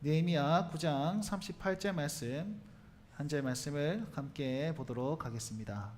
느헤미야 9장 38절 말씀 한 절 말씀을 함께 보도록 하겠습니다.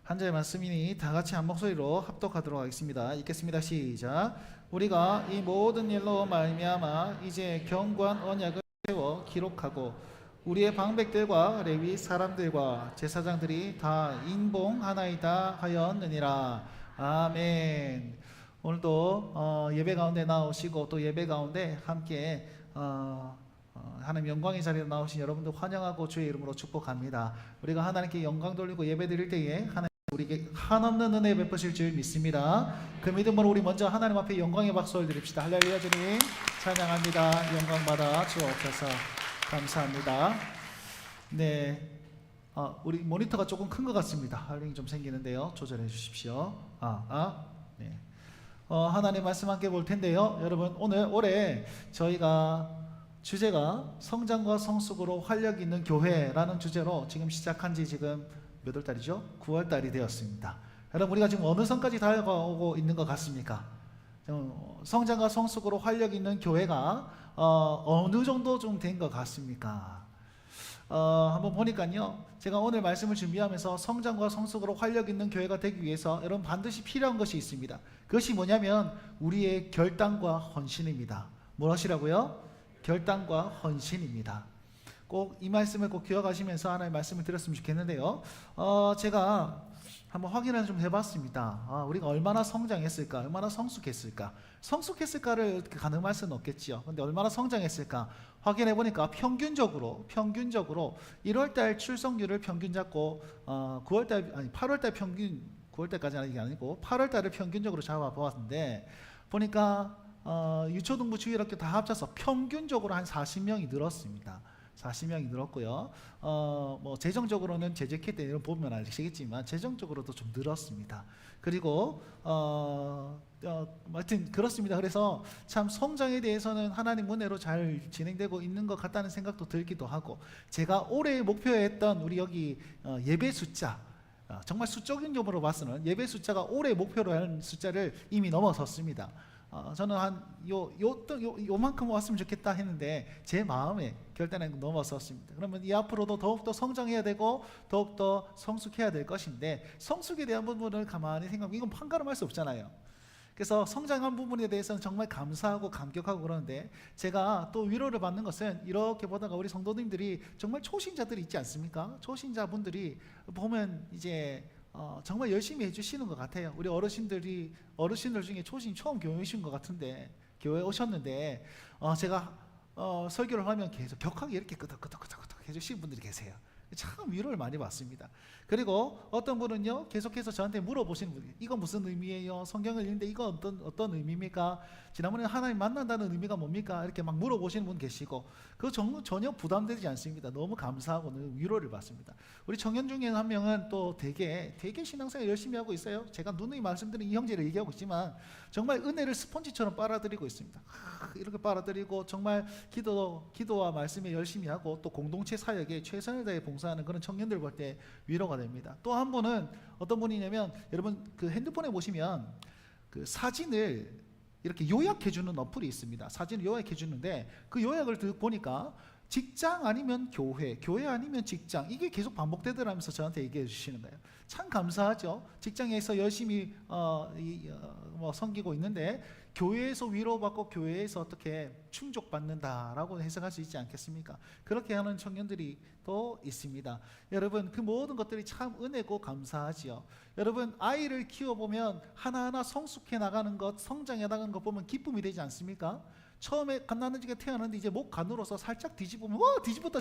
한 절 말씀이니 다 같이 한 목소리로 합독하도록 하겠습니다. 읽겠습니다. 시작. 우리가 이 모든 일로 말미암아 이제 경고한 언약을 세워 기록하고 우리의 방백들과 레위 사람들과 제사장들이 다 인봉하나이다 하였느니라. 아멘. 오늘도 예배 가운데 나오시고 또 예배 가운데 함께 하나님 영광의 자리에 나오신 여러분들 환영하고 주의 이름으로 축복합니다. 우리가 하나님께 영광 돌리고 예배 드릴 때에 하나님 우리에게 한없는 은혜 베푸실 줄 믿습니다. 그 믿음으로 우리 먼저 하나님 앞에 영광의 박수를 드립시다. 할렐루야. 주님 찬양합니다. 영광 받아 주옵소서. 감사합니다. 네, 우리 모니터가 조금 큰 것 같습니다. 할링이 좀 생기는데요. 조절해 주십시오. 네. 하나님 말씀 함께 볼 텐데요. 여러분 올해 저희가 주제가 성장과 성숙으로 활력 있는 교회라는 주제로 지금 시작한 지 지금 몇 월 달이죠? 9월 달이 되었습니다. 여러분 우리가 지금 어느 선까지 다가오고 있는 것 같습니까? 성장과 성숙으로 활력 있는 교회가 어느 정도 좀 된 것 같습니까? 한번 보니까요, 제가 오늘 말씀을 준비하면서 성장과 성숙으로 활력 있는 교회가 되기 위해서 여러분 반드시 필요한 것이 있습니다. 그것이 뭐냐면 우리의 결단과 헌신입니다. 무엇이라고요? 결단과 헌신입니다. 꼭 이 말씀을 꼭 기억하시면서 하나의 말씀을 드렸으면 좋겠는데요. 제가 한번 확인을 좀 해봤습니다. 우리가 얼마나 성장했을까, 얼마나 성숙했을까. 성숙했을까를 가늠할 수는 없겠지요. 근데 얼마나 성장했을까 확인해 보니까 평균적으로 1월달 출석률을 평균 잡고 8월달 평균 9월달까지는 아니고 8월달을 평균적으로 잡아보았는데 보니까 유초등부 주일학교 다 합쳐서 평균적으로 한 40명이 늘었습니다. 40명이 늘었고요. 뭐 재정적으로는 재직회 때 보면 아시겠지만 재정적으로도 좀 늘었습니다. 그리고 하여튼 그렇습니다. 그래서 참 성장에 대해서는 하나님 은혜로 잘 진행되고 있는 것 같다는 생각도 들기도 하고, 제가 올해 목표했던 우리 여기 예배 숫자, 정말 수적인 점으로 봐서는 예배 숫자가 올해 목표로 한 숫자를 이미 넘어섰습니다. 저는 한 요만큼 왔으면 좋겠다 했는데 제 마음에 결단에 넘어섰습니다. 그러면 이 앞으로도 더욱더 성장해야 되고 더욱더 성숙해야 될 것인데, 성숙에 대한 부분을 가만히 생각하면 이건 판가름할 수 없잖아요. 그래서 성장한 부분에 대해서는 정말 감사하고 감격하고 그러는데, 제가 또 위로를 받는 것은 이렇게 보다가 우리 성도님들이 정말 초신자들이 있지 않습니까? 초신자분들이 보면 이제 정말 열심히 해주시는 것 같아요. 우리 어르신들 중에 초신 처음 교회 오신 것 같은데, 교회 오셨는데 제가 설교를 하면 계속 격하게 이렇게 끄덕끄덕 해주시는 분들이 계세요. 참 위로를 많이 받습니다. 그리고 어떤 분은요, 계속해서 저한테 물어보시는 분이, 이거 무슨 의미예요? 성경을 읽는데 이거 어떤 의미입니까? 지난번에 하나님 만난다는 의미가 뭡니까? 이렇게 막 물어보시는 분 계시고, 그거 전혀 부담되지 않습니다. 너무 감사하고 너무 위로를 받습니다. 우리 청년 중에 한 명은 또 되게 신앙생활 열심히 하고 있어요. 제가 누누이 말씀드린 이 형제를 얘기하고 있지만 정말 은혜를 스펀지처럼 빨아들이고 있습니다. 이렇게 빨아들이고 정말 기도와 말씀에 열심히 하고 또 공동체 사역에 최선을 다해 봉사하는 그런 청년들 볼 때 위로가 됩니다. 또 한 분은 어떤 분이냐면, 여러분 그 핸드폰에 보시면 그 사진을 이렇게 요약해주는 어플이 있습니다. 사진을 요약해주는데 그 요약을 보니까 직장 아니면 교회 아니면 직장, 이게 계속 반복되더라면서 저한테 얘기해 주시는 거예요. 참 감사하죠. 직장에서 열심히 섬기고 있는데 교회에서 위로받고 교회에서 어떻게 충족받는다라고 해석할 수 있지 않겠습니까? 그렇게 하는 청년들이 또 있습니다. 여러분 그 모든 것들이 참 은혜고 감사하지요. 여러분 아이를 키워보면 하나하나 성숙해 나가는 것, 성장해 나가는 것 보면 기쁨이 되지 않습니까? 처음에 갓난아기가 태어났는데 이제 목 가늘어서 살짝 뒤집으면 뒤집었다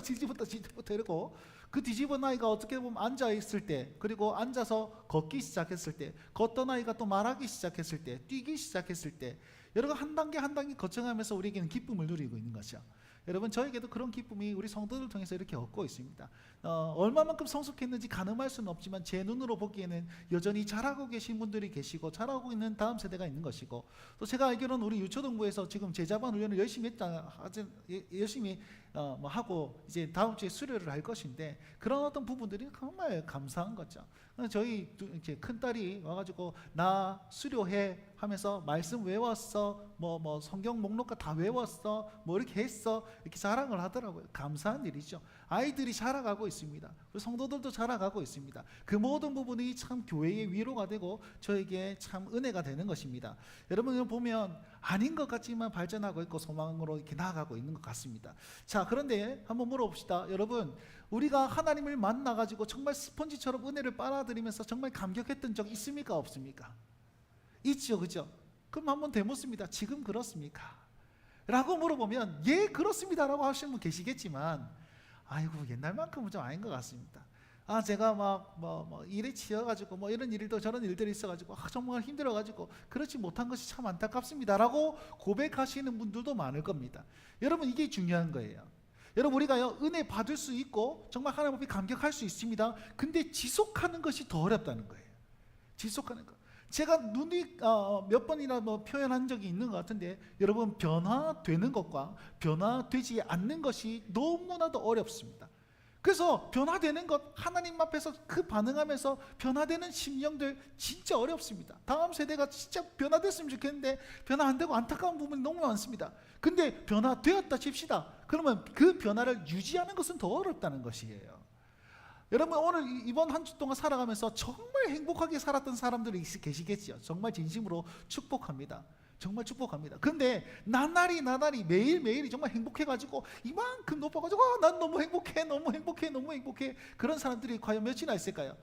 이러고, 그 뒤집은 아이가 어떻게 보면 앉아있을 때, 그리고 앉아서 걷기 시작했을 때, 걷던 아이가 또 말하기 시작했을 때, 뛰기 시작했을 때, 여러분 한 단계 한 단계 거쳐가면서 우리에게는 기쁨을 누리고 있는 것이죠. 여러분 저에게도 그런 기쁨이 우리 성도들 통해서 이렇게 얻고 있습니다. 얼마만큼 성숙했는지 가늠할 수는 없지만 제 눈으로 보기에는 여전히 잘하고 계신 분들이 계시고 잘하고 있는 다음 세대가 있는 것이고, 또 제가 알기로는 우리 유초등부에서 지금 제자반 훈련을 열심히 뭐 하고 이제 다음 주에 수료를 할 것인데, 그런 어떤 부분들이 정말 감사한 거죠. 저희 이제 큰 딸이 와가지고 나 수료해 하면서 말씀 외웠어, 뭐 성경 목록과 다 외웠어, 뭐 이렇게 했어, 이렇게 자랑을 하더라고요. 감사한 일이죠. 아이들이 자라가고 있습니다. 우리 성도들도 자라가고 있습니다. 그 모든 부분이 참 교회의 위로가 되고 저에게 참 은혜가 되는 것입니다. 여러분 보면 아닌 것 같지만 발전하고 있고 소망으로 이렇게 나아가고 있는 것 같습니다. 자, 그런데 한번 물어봅시다. 여러분, 우리가 하나님을 만나가지고 정말 스펀지처럼 은혜를 빨아들이면서 정말 감격했던 적 있습니까? 없습니까? 있죠, 그죠? 그럼 한번 되묻습니다. 지금 그렇습니까? 라고 물어보면 예, 그렇습니다 라고 하시는 분 계시겠지만, 아이고 옛날만큼은 좀 아닌 것 같습니다. 제가 막 일에 치여가지고 뭐 이런 일도 저런 일들이 있어가지고 정말 힘들어가지고 그렇지 못한 것이 참 안타깝습니다 라고 고백하시는 분들도 많을 겁니다. 여러분, 이게 중요한 거예요. 여러분, 우리가요 은혜 받을 수 있고 정말 하나님 앞에 감격할 수 있습니다. 근데 지속하는 것이 더 어렵다는 거예요. 지속하는 것. 제가 눈이 몇 번이나 표현한 적이 있는 것 같은데, 여러분, 변화되는 것과 변화되지 않는 것이 너무나도 어렵습니다. 그래서 변화되는 것, 하나님 앞에서 그 반응하면서 변화되는 심령들 진짜 어렵습니다. 다음 세대가 진짜 변화됐으면 좋겠는데 변화 안 되고 안타까운 부분이 너무 많습니다. 근데 변화되었다 칩시다. 그러면 그 변화를 유지하는 것은 더 어렵다는 것이에요. 여러분, 오늘 이번 한 주 동안 살아가면서 정말 행복하게 살았던 사람들이 계시겠지요. 정말 진심으로 축복합니다. 정말 축복합니다. 근데 나날이 매일매일이 정말 행복해가지고 이만큼 높아가지고 난 너무 행복해 그런 사람들이 과연 몇이나 있을까요?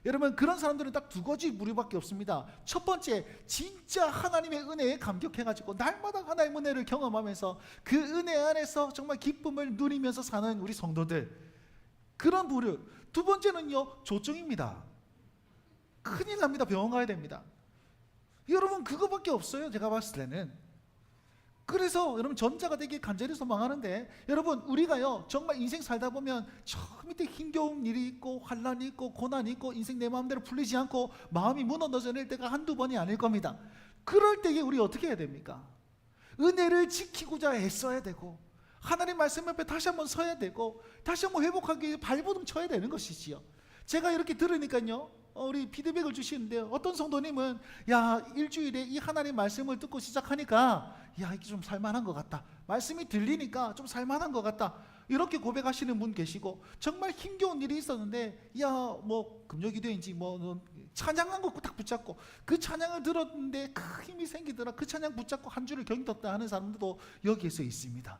여러분, 그런 사람들은 딱 두 가지 부류밖에 없습니다. 첫 번째, 진짜 하나님의 은혜에 감격해가지고 날마다 하나님의 은혜를 경험하면서 그 은혜 안에서 정말 기쁨을 누리면서 사는 우리 성도들, 그런 부류. 두 번째는요, 조증입니다. 큰일 납니다. 병원 가야 됩니다. 여러분, 그거밖에 없어요, 제가 봤을 때는. 그래서 여러분, 전자가 되게 간절히 소망하는데, 여러분, 우리가요 정말 인생 살다 보면 저 밑에 힘겨운 일이 있고 환난이 있고 고난이 있고 인생 내 마음대로 풀리지 않고 마음이 무너져 내릴 때가 한두 번이 아닐 겁니다. 그럴 때에 우리 어떻게 해야 됩니까? 은혜를 지키고자 애써야 되고, 하나님 말씀 옆에 다시 한번 서야 되고, 다시 한번 회복하기 위해 발버둥 쳐야 되는 것이지요. 제가 이렇게 들으니까요, 우리 피드백을 주시는데요, 어떤 성도님은 야, 일주일에 이 하나님 말씀을 듣고 시작하니까 야, 이게 좀 살만한 것 같다, 말씀이 들리니까 좀 살만한 것 같다, 이렇게 고백하시는 분 계시고, 정말 힘겨운 일이 있었는데 야, 뭐 금요기도인지 뭐 찬양한 거 딱 붙잡고 그 찬양을 들었는데 그 힘이 생기더라, 그 찬양 붙잡고 한 주를 견뎠다 하는 사람들도 여기에서 있습니다.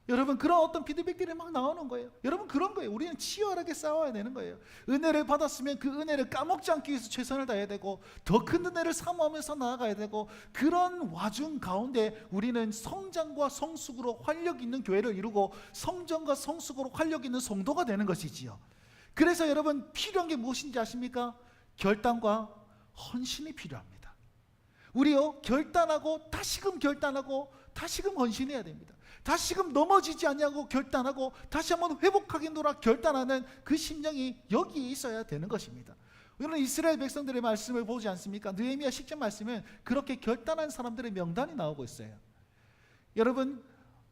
여러분, 그런 어떤 피드백들이 막 나오는 거예요. 여러분, 그런 거예요. 우리는 치열하게 싸워야 되는 거예요. 은혜를 받았으면 그 은혜를 까먹지 않기 위해서 최선을 다해야 되고, 더 큰 은혜를 사모하면서 나아가야 되고, 그런 와중 가운데 우리는 성장과 성숙으로 활력 있는 교회를 이루고 성장과 성숙으로 활력 있는 성도가 되는 것이지요. 그래서 여러분, 필요한 게 무엇인지 아십니까? 결단과 헌신이 필요합니다. 우리요, 결단하고 다시금 결단하고 다시금 헌신해야 됩니다. 다시금 넘어지지 않냐고 결단하고 다시 한번 회복하겠노라 결단하는 그 심령이 여기에 있어야 되는 것입니다. 우리는 이스라엘 백성들의 말씀을 보지 않습니까? 느헤미야 10장 말씀은 그렇게 결단한 사람들의 명단이 나오고 있어요. 여러분,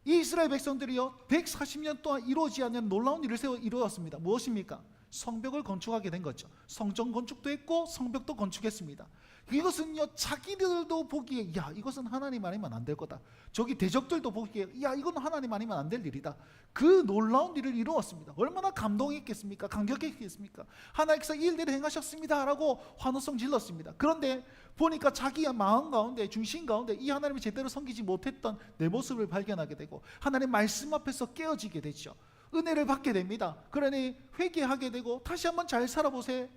이 이스라엘 백성들이요 140년 동안 이루어지지 않는 놀라운 일을 이루었습니다. 무엇입니까? 성벽을 건축하게 된 거죠. 성전 건축도 했고 성벽도 건축했습니다. 이것은요, 자기들도 보기에 야, 이것은 하나님 아니면 안 될 거다. 저기 대적들도 보기에 야, 이건 하나님 아니면 안 될 일이다. 그 놀라운 일을 이루었습니다. 얼마나 감동했겠습니까? 감격했겠습니까? 하나님께서 이 일들을 행하셨습니다 라고 환호성 질렀습니다. 그런데 보니까 자기의 마음 가운데, 중심 가운데 이 하나님을 제대로 섬기지 못했던 내 모습을 발견하게 되고, 하나님 말씀 앞에서 깨어지게 되죠. 은혜를 받게 됩니다. 그러니 회개하게 되고 다시 한번 잘 살아보세요.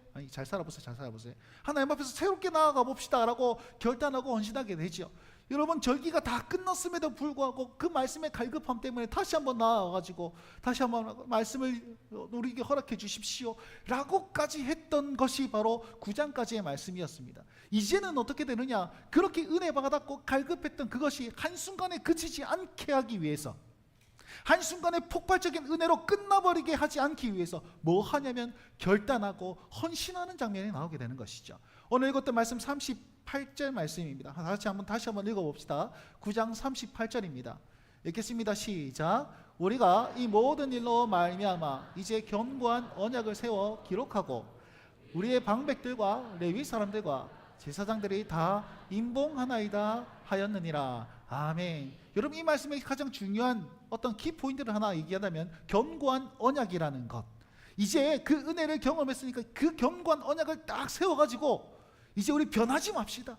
하나님 앞에서 새롭게 나아가 봅시다 라고 결단하고 헌신하게 되죠. 여러분, 절기가 다 끝났음에도 불구하고 그 말씀의 갈급함 때문에 다시 한번 나아가지고 다시 한번 말씀을 우리에게 허락해 주십시오 라고까지 했던 것이 바로 9장까지의 말씀이었습니다. 이제는 어떻게 되느냐? 그렇게 은혜 받았고 갈급했던 그것이 한순간에 그치지 않게 하기 위해서, 한순간에 폭발적인 은혜로 끝나버리게 하지 않기 위해서 뭐 하냐면 결단하고 헌신하는 장면이 나오게 되는 것이죠. 오늘 읽었던 말씀 38절 말씀입니다. 다시 한번 읽어봅시다. 9장 38절입니다. 읽겠습니다. 시작. 우리가 이 모든 일로 말미암아 이제 견고한 언약을 세워 기록하고 우리의 방백들과 레위 사람들과 제사장들이 다 임봉하나이다 하였느니라. 아멘. 여러분, 이 말씀의 가장 중요한 어떤 키포인트를 하나 얘기하자면 견고한 언약이라는 것. 이제 그 은혜를 경험했으니까 그 견고한 언약을 딱 세워가지고 이제 우리 변하지 맙시다.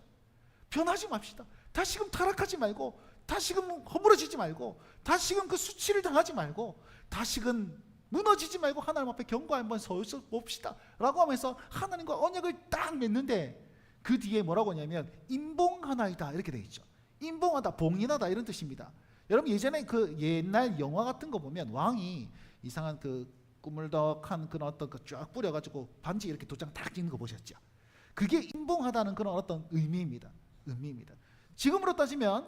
변하지 맙시다. 다시금 타락하지 말고, 다시금 허물어지지 말고, 다시금 그 수치를 당하지 말고, 다시금 무너지지 말고 하나님 앞에 견고 한번 서 봅시다 라고 하면서 하나님과 언약을 딱 맺는데, 그 뒤에 뭐라고 하냐면 임봉하나이다 이렇게 되어 있죠. 임봉하다, 봉인하다 이런 뜻입니다. 여러분, 예전에 그 옛날 영화 같은 거 보면 왕이 이상한 그 꾸물덕한 그런 어떤 그 쫙 뿌려가지고 반지 이렇게 도장 딱 찍는 거 보셨죠? 그게 임봉하다는 그런 어떤 의미입니다. 지금으로 따지면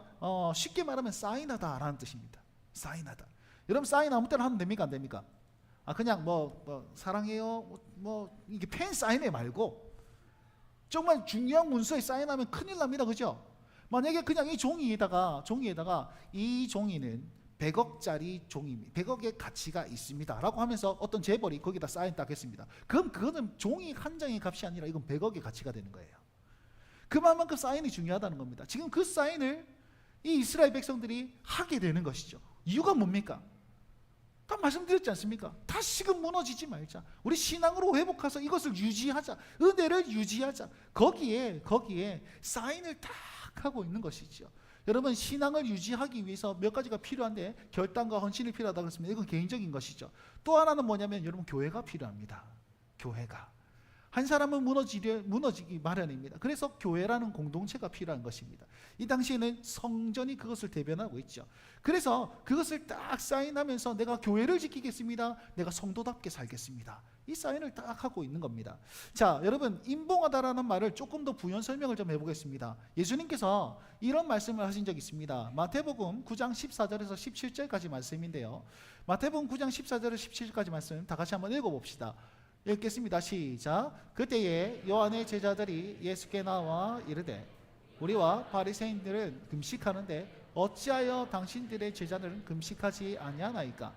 쉽게 말하면 사인하다라는 뜻입니다. 사인하다. 여러분, 사인 아무 때나 하면 됩니까, 안 됩니까? 그냥 뭐 사랑해요 이게 펜 사인회 말고 정말 중요한 문서에 사인하면 큰일 납니다. 그죠? 만약에 그냥 이 종이에다가 이 종이는 100억짜리 종이입니다. 100억의 가치가 있습니다 라고 하면서 어떤 재벌이 거기다 사인 딱 했습니다. 그럼 그거는 종이 한 장의 값이 아니라 이건 100억의 가치가 되는 거예요. 그만큼 사인이 중요하다는 겁니다. 지금 그 사인을 이 이스라엘 백성들이 하게 되는 것이죠. 이유가 뭡니까? 다 말씀드렸지 않습니까? 다시금 무너지지 말자. 우리 신앙으로 회복해서 이것을 유지하자. 은혜를 유지하자. 거기에 사인을 딱 하고 있는 것이죠. 여러분, 신앙을 유지하기 위해서 몇 가지가 필요한데 결단과 헌신이 필요하다고 그랬습니다. 이건 개인적인 것이죠. 또 하나는 뭐냐면 여러분, 교회가 필요합니다. 교회가. 한 사람은 무너지기 마련입니다. 그래서 교회라는 공동체가 필요한 것입니다. 이 당시에는 성전이 그것을 대변하고 있죠. 그래서 그것을 딱 사인하면서 내가 교회를 지키겠습니다. 내가 성도답게 살겠습니다. 이 사인을 딱 하고 있는 겁니다. 자, 여러분, 임봉하다라는 말을 조금 더 부연 설명을 좀 해보겠습니다. 예수님께서 이런 말씀을 하신 적이 있습니다. 마태복음 9장 14절에서 17절까지 말씀인데요. 마태복음 9장 14절에서 17절까지 말씀 다 같이 한번 읽어봅시다. 읽겠습니다. 시작. 그때에 요한의 제자들이 예수께 나와 이르되 우리와 바리새인들은 금식하는데 어찌하여 당신들의 제자들은 금식하지 아니하나이까?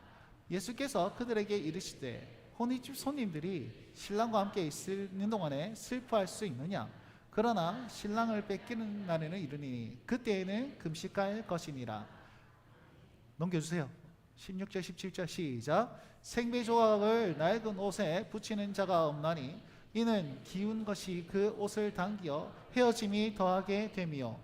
예수께서 그들에게 이르시되 혼인집 손님들이 신랑과 함께 있는 동안에 슬퍼할 수 있느냐? 그러나 신랑을 뺏기는 날에는 이르니 그때에는 금식할 것이니라. 넘겨주세요. 16절 17절 시작. 생배조각을 낡은 옷에 붙이는 자가 없나니 이는 기운 것이 그 옷을 당겨 헤어짐이 더하게 됨이요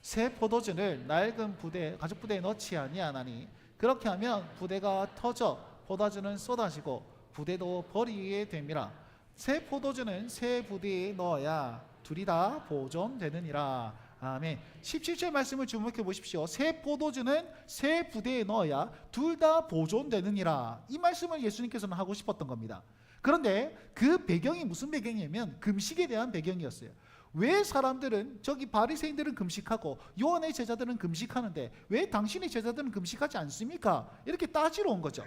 새 포도주를 낡은 가죽 부대에 넣지 아니하나니 그렇게 하면 부대가 터져 포도주는 쏟아지고 부대도 버리게 됨이라. 새 포도주는 새 부대에 넣어야 둘이 다 보존되느니라. 아멘. 17절 말씀을 주목해 보십시오. 새 포도주는 새 부대에 넣어야 둘 다 보존되느니라. 이 말씀을 예수님께서는 하고 싶었던 겁니다. 그런데 그 배경이 무슨 배경이냐면 금식에 대한 배경이었어요. 왜 사람들은 저기 바리새인들은 금식하고 요한의 제자들은 금식하는데 왜 당신의 제자들은 금식하지 않습니까? 이렇게 따지러 온 거죠.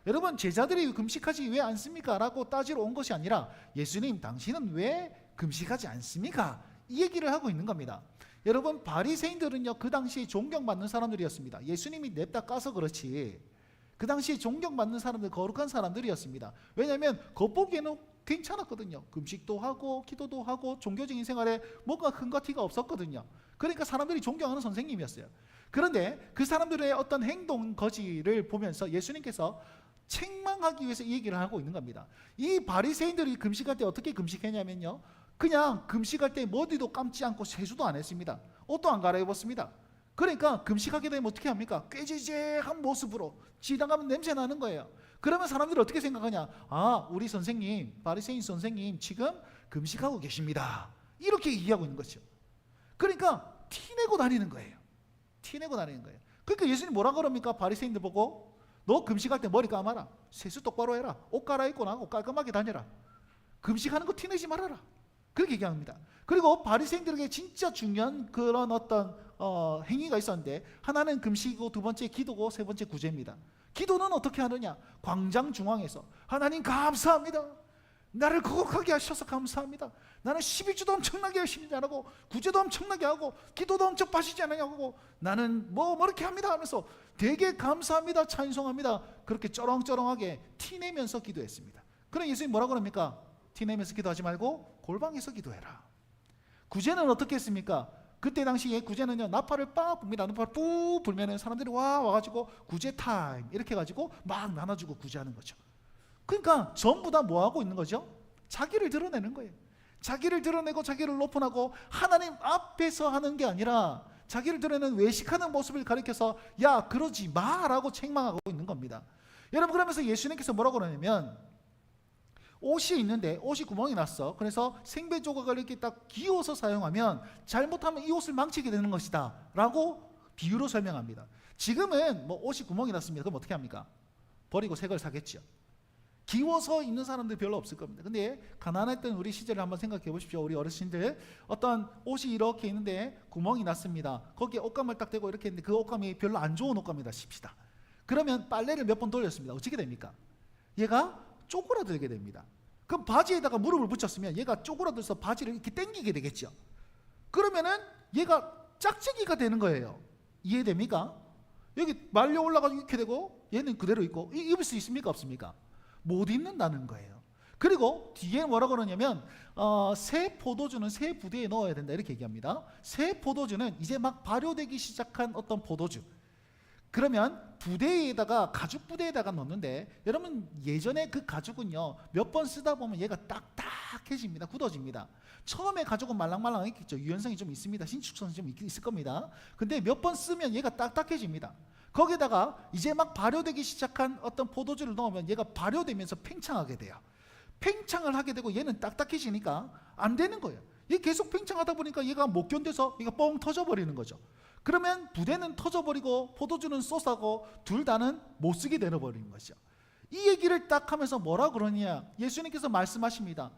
여러분, 제자들이 금식하지 왜 않습니까? 라고 따지러 온 것이 아니라 예수님, 당신은 왜 금식하지 않습니까? 이 얘기를 하고 있는 겁니다. 여러분, 바리새인들은요 그 당시에 존경받는 사람들이었습니다. 예수님이 냅다 까서 그렇지 그 당시에 존경받는 사람들, 거룩한 사람들이었습니다. 왜냐하면 겉보기에는 괜찮았거든요. 금식도 하고 기도도 하고 종교적인 생활에 뭔가 흠과 티가 없었거든요. 그러니까 사람들이 존경하는 선생님이었어요. 그런데 그 사람들의 어떤 행동 거지를 보면서 예수님께서 책망하기 위해서 이 얘기를 하고 있는 겁니다. 이 바리새인들이 금식할 때 어떻게 금식했냐면요, 그냥 금식할 때 머리도 감지 않고 세수도 안 했습니다. 옷도 안 갈아입었습니다. 그러니까 금식하게 되면 어떻게 합니까? 꾀지지한 모습으로 지나가면 냄새 나는 거예요. 그러면 사람들이 어떻게 생각하냐? 우리 선생님, 바리새인 선생님 지금 금식하고 계십니다. 이렇게 얘기하고 있는 거죠. 그러니까 티내고 다니는 거예요. 티내고 다니는 거예요. 그러니까 예수님 뭐라 그럽니까? 바리새인들 보고 너 금식할 때 머리 감아라, 세수 똑바로 해라, 옷 갈아입고 나고 깔끔하게 다녀라, 금식하는 거 티내지 말아라, 그렇게 얘기합니다. 그리고 바리새인들에게 진짜 중요한 그런 어떤 행위가 있었는데, 하나는 금식이고 두 번째 기도고 세 번째 구제입니다. 기도는 어떻게 하느냐? 광장 중앙에서 하나님 감사합니다, 나를 거룩하게 하셔서 감사합니다. 나는 11주도 엄청나게 열심히 잘하고 구제도 엄청나게 하고 기도도 엄청 빠지지 않냐고 나는 뭐 이렇게 합니다 하면서 되게 감사합니다, 찬송합니다. 그렇게 쩌렁쩌렁하게 티내면서 기도했습니다. 그럼 예수님 뭐라고 합니까? 티내면서 기도하지 말고 골방에서 기도해라. 구제는 어떻게 했습니까? 그때 당시에 구제는요, 나팔을 빡 붑니다. 나팔을 ปุ๊ 불면은 사람들이 와가지고 구제 타임 이렇게 해가지고 막 나눠주고 구제하는 거죠. 그러니까 전부 다 뭐 하고 있는 거죠? 자기를 드러내는 거예요. 자기를 드러내고 자기를 높여나고 하나님 앞에서 하는 게 아니라 자기를 드러내는 외식하는 모습을 가리켜서 야 그러지 마라고 책망하고 있는 겁니다. 여러분, 그러면서 예수님께서 뭐라고 그러냐면, 옷이 있는데 옷이 구멍이 났어. 그래서 생배 조각을 이렇게 딱 기워서 사용하면 잘못하면 이 옷을 망치게 되는 것이다 라고 비유로 설명합니다. 지금은 뭐 옷이 구멍이 났습니다. 그럼 어떻게 합니까? 버리고 새 걸 사겠죠. 기워서 입는 사람들 별로 없을 겁니다. 근데 가난했던 우리 시절을 한번 생각해 보십시오. 우리 어르신들, 어떤 옷이 이렇게 있는데 구멍이 났습니다. 거기에 옷감을 딱 대고 이렇게 했는데 그 옷감이 별로 안 좋은 옷감이다 칩시다. 그러면 빨래를 몇 번 돌렸습니다. 어떻게 됩니까? 얘가 쪼그라들게 됩니다. 그럼 바지에다가 무릎을 붙였으면 얘가 쪼그라들어서 바지를 이렇게 당기게 되겠죠. 그러면은 얘가 짝짝이가 되는 거예요. 이해됩니까? 여기 말려 올라가지고 이렇게 되고 얘는 그대로 있고 입을 수 있습니까? 없습니까? 못 입는다는 거예요. 그리고 뒤에 뭐라고 그러냐면 새 포도주는 새 부대에 넣어야 된다 이렇게 얘기합니다. 새 포도주는 이제 막 발효되기 시작한 어떤 포도주, 그러면 부대에다가 가죽 부대에다가 넣는데, 여러분 예전에 그 가죽은요 몇 번 쓰다 보면 얘가 딱딱해집니다. 굳어집니다. 처음에 가죽은 말랑말랑했겠죠. 유연성이 좀 있습니다. 신축성이 좀 있을 겁니다. 근데 몇 번 쓰면 얘가 딱딱해집니다. 거기다가 이제 막 발효되기 시작한 어떤 포도주를 넣으면 얘가 발효되면서 팽창하게 돼요. 팽창을 하게 되고 얘는 딱딱해지니까 안 되는 거예요. 얘 계속 팽창하다 보니까 얘가 못 견뎌서 얘가 뻥 터져버리는 거죠. 그러면 부대는 터져버리고 포도주는 쏘싸고 둘 다는 못 쓰게 되어버리는 것이죠. 이 얘기를 딱 하면서 뭐라 그러냐, 예수님께서 말씀하십니다.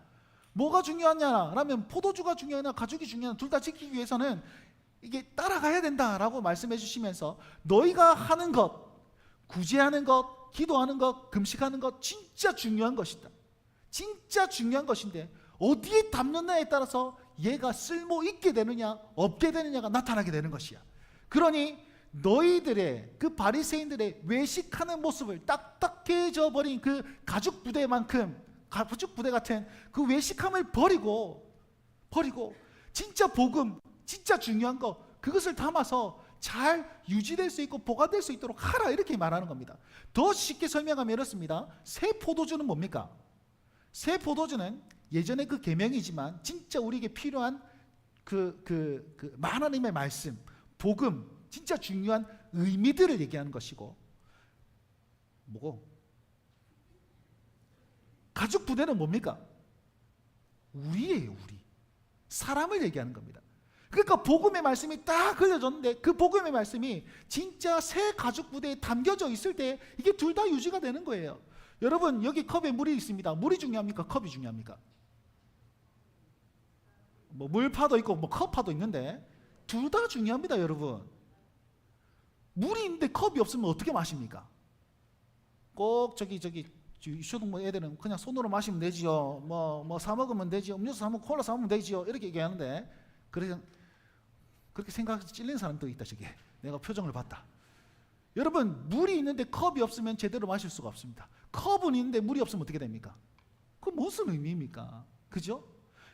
뭐가 중요하냐 라면 포도주가 중요하냐 가죽이 중요하냐 둘 다 지키기 위해서는 이게 따라가야 된다라고 말씀해 주시면서, 너희가 하는 것, 구제하는 것, 기도하는 것, 금식하는 것 진짜 중요한 것이다. 진짜 중요한 것인데 어디에 담느냐에 따라서 얘가 쓸모 있게 되느냐 없게 되느냐가 나타나게 되는 것이야. 그러니 너희들의 그 바리새인들의 외식하는 모습을, 딱딱해져 버린 그 가죽 부대만큼, 가죽 부대 같은 그 외식함을 버리고 진짜 복음, 진짜 중요한 거, 그것을 담아서 잘 유지될 수 있고 보관될 수 있도록 하라 이렇게 말하는 겁니다. 더 쉽게 설명하면 이렇습니다. 새 포도주는 뭡니까? 새 포도주는 예전의 그 계명이지만 진짜 우리에게 필요한 하나님의 말씀, 복음, 진짜 중요한 의미들을 얘기하는 것이고, 뭐고? 가죽 부대는 뭡니까? 우리예요, 우리. 사람을 얘기하는 겁니다. 그러니까 복음의 말씀이 딱 걸려졌는데 그 복음의 말씀이 진짜 새 가죽 부대에 담겨져 있을 때 이게 둘 다 유지가 되는 거예요. 여러분, 여기 컵에 물이 있습니다. 물이 중요합니까? 컵이 중요합니까? 뭐 물파도 있고 뭐 컵파도 있는데 둘 다 중요합니다, 여러분. 물이 있는데 컵이 없으면 어떻게 마십니까? 꼭 저기 유초동 애들은 그냥 손으로 마시면 되지요. 뭐 사 먹으면 되지요. 음료수 사 먹고 콜라 사 먹으면 되지요. 이렇게 얘기하는데, 그렇게 생각해서 찔린 사람도 있다. 저게 내가 표정을 봤다. 여러분, 물이 있는데 컵이 없으면 제대로 마실 수가 없습니다. 컵은 있는데 물이 없으면 어떻게 됩니까? 그 무슨 의미입니까? 그죠?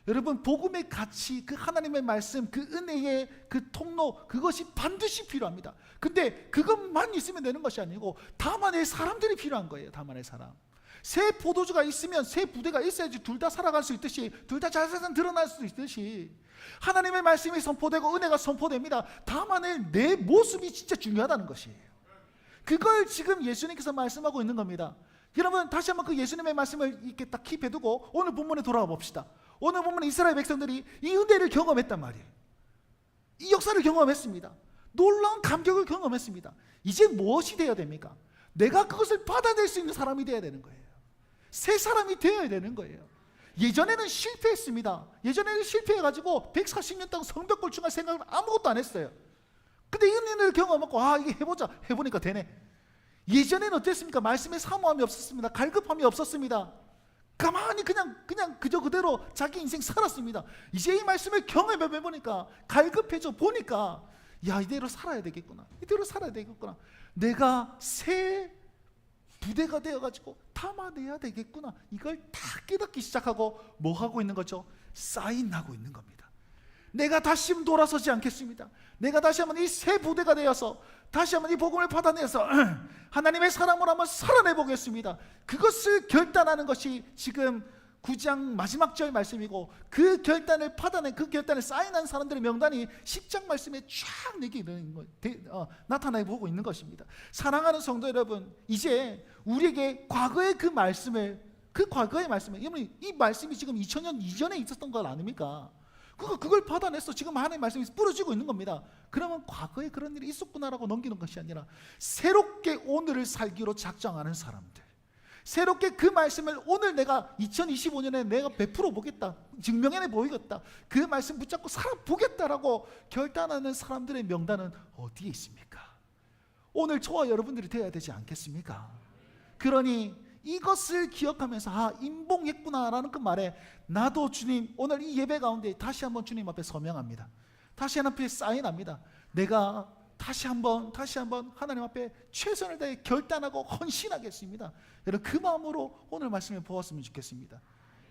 여러분, 복음의 가치, 그 하나님의 말씀, 그 은혜의 그 통로, 그것이 반드시 필요합니다. 근데 그것만 있으면 되는 것이 아니고 다만의 사람들이 필요한 거예요. 다만의 사람. 새 포도주가 있으면 새 부대가 있어야지 둘 다 살아갈 수 있듯이, 둘 다 자세상 드러날 수 있듯이 하나님의 말씀이 선포되고 은혜가 선포됩니다. 다만의 내 모습이 진짜 중요하다는 것이에요. 그걸 지금 예수님께서 말씀하고 있는 겁니다. 여러분, 다시 한번 그 예수님의 말씀을 이렇게 딱 킵해두고 오늘 본문에 돌아와 봅시다. 오늘 본문은 이스라엘 백성들이 이 은혜를 경험했단 말이에요. 이 역사를 경험했습니다. 놀라운 감격을 경험했습니다. 이제 무엇이 되어야 됩니까? 내가 그것을 받아낼 수 있는 사람이 되어야 되는 거예요. 새 사람이 되어야 되는 거예요. 예전에는 실패했습니다. 예전에는 실패해가지고 140년 동안 성벽 건축할 생각을 아무것도 안 했어요. 근데 이 은혜를 경험하고 이게 해보니까 되네. 예전에는 어땠습니까? 말씀에 사모함이 없었습니다. 갈급함이 없었습니다. 가만히 그냥 그저 그대로 자기 인생 살았습니다. 이제 이 말씀을 경험해 보니까, 갈급해져 보니까, 야, 이대로 살아야 되겠구나, 이대로 살아야 되겠구나, 내가 새 부대가 되어가지고 담아내야 되겠구나, 이걸 다 깨닫기 시작하고 뭐 하고 있는 거죠? 사인하고 있는 겁니다. 내가 다시 한번 돌아서지 않겠습니다. 내가 다시 한번 이 새 부대가 되어서 다시 한번 이 복음을 받아내서 하나님의 사람으로 한번 살아내 보겠습니다. 그것을 결단하는 것이 지금 9장 마지막 절 말씀이고, 그 결단을 받아낸, 그 결단을 사인한 사람들의 명단이 10장 말씀에 쫙 내게 나타나 보고 있는 것입니다. 사랑하는 성도 여러분, 이제 우리에게 과거의 그 말씀을, 그 과거의 말씀을, 여러분 이 말씀이 지금 2000년 이전에 있었던 것 아닙니까? 그걸 받아내서 지금 하나님의 말씀이 뿌려지고 있는 겁니다. 그러면 과거에 그런 일이 있었구나라고 넘기는 것이 아니라, 새롭게 오늘을 살기로 작정하는 사람들, 새롭게 그 말씀을 오늘 내가 2025년에 내가 베풀어 보겠다, 증명해내 보이겠다, 그 말씀 붙잡고 살아보겠다라고 결단하는 사람들의 명단은 어디에 있습니까? 오늘 저와 여러분들이 되어야 되지 않겠습니까? 그러니 이것을 기억하면서 임봉했구나라는 그 말에, 나도 주님 오늘 이 예배 가운데 다시 한번 주님 앞에 서명합니다. 다시 하나님 앞에 사인합니다. 내가 다시 한번 하나님 앞에 최선을 다해 결단하고 헌신하겠습니다. 여러분 그 마음으로 오늘 말씀을 보았으면 좋겠습니다.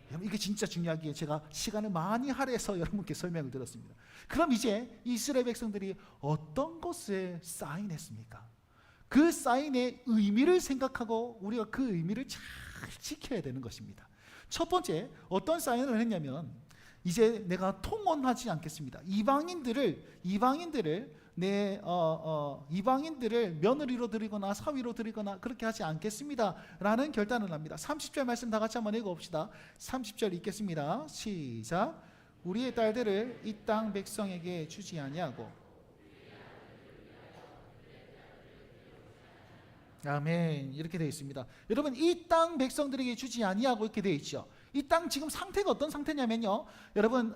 여러분 이게 진짜 중요하기에 제가 시간을 많이 할애해서 여러분께 설명을 드렸습니다. 그럼 이제 이스라엘 백성들이 어떤 것에 사인했습니까? 그 사인의 의미를 생각하고 우리가 그 의미를 잘 지켜야 되는 것입니다. 첫 번째, 어떤 사인을 했냐면, 이제 내가 통혼하지 않겠습니다. 이방인들을 며느리로 드리거나 사위로 드리거나 그렇게 하지 않겠습니다 라는 결단을 합니다. 30절 말씀 다 같이 한번 읽어봅시다. 30절 읽겠습니다. 시작. 우리의 딸들을 이 땅 백성에게 주지 아니하고. 아멘. 이렇게 되어 있습니다. 여러분 이 땅 백성들에게 주지 아니하고 이렇게 되어 있죠. 이 땅 지금 상태가 어떤 상태냐면요, 여러분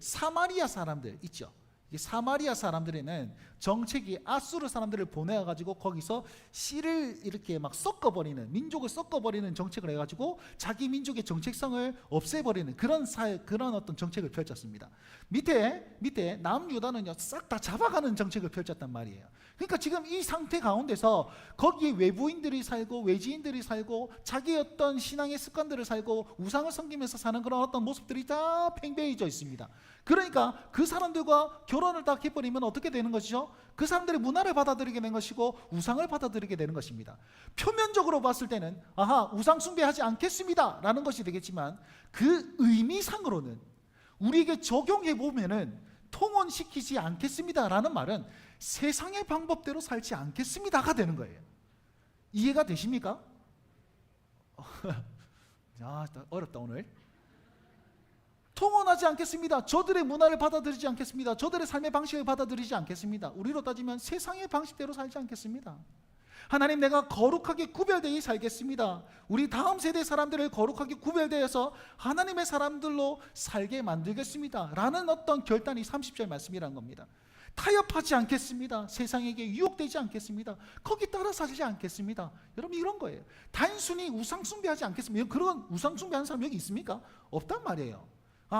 사마리아 사람들 있죠. 이 사마리아 사람들에는 정책이 아수르 사람들을 보내가지고 거기서 씨를 이렇게 막 섞어버리는, 민족을 섞어버리는 정책을 해가지고 자기 민족의 정체성을 없애버리는 그런 어떤 정책을 펼쳤습니다. 밑에 남유다는요 싹 다 잡아가는 정책을 펼쳤단 말이에요. 그러니까 지금 이 상태 가운데서 거기에 외부인들이 살고 외지인들이 살고 자기의 어떤 신앙의 습관들을 살고 우상을 섬기면서 사는 그런 어떤 모습들이 다 팽배해져 있습니다. 그러니까 그 사람들과 결혼을 딱 해버리면 어떻게 되는 것이죠? 그 사람들의 문화를 받아들이게 되는 것이고 우상을 받아들이게 되는 것입니다. 표면적으로 봤을 때는 우상 숭배하지 않겠습니다 라는 것이 되겠지만, 그 의미상으로는 우리에게 적용해 보면은 통혼시키지 않겠습니다 라는 말은 세상의 방법대로 살지 않겠습니다가 되는 거예요. 이해가 되십니까? 어렵다 오늘. 통혼하지 않겠습니다. 저들의 문화를 받아들이지 않겠습니다. 저들의 삶의 방식을 받아들이지 않겠습니다. 우리로 따지면 세상의 방식대로 살지 않겠습니다. 하나님, 내가 거룩하게 구별되어 살겠습니다. 우리 다음 세대 사람들을 거룩하게 구별되어서 하나님의 사람들로 살게 만들겠습니다 라는 어떤 결단이 30절 말씀이라는 겁니다. 타협하지 않겠습니다. 세상에게 유혹되지 않겠습니다. 거기 따라 살지 않겠습니다. 여러분 이런 거예요. 단순히 우상 숭배하지 않겠습니다. 그런 우상 숭배하는 사람 여기 있습니까? 없단 말이에요.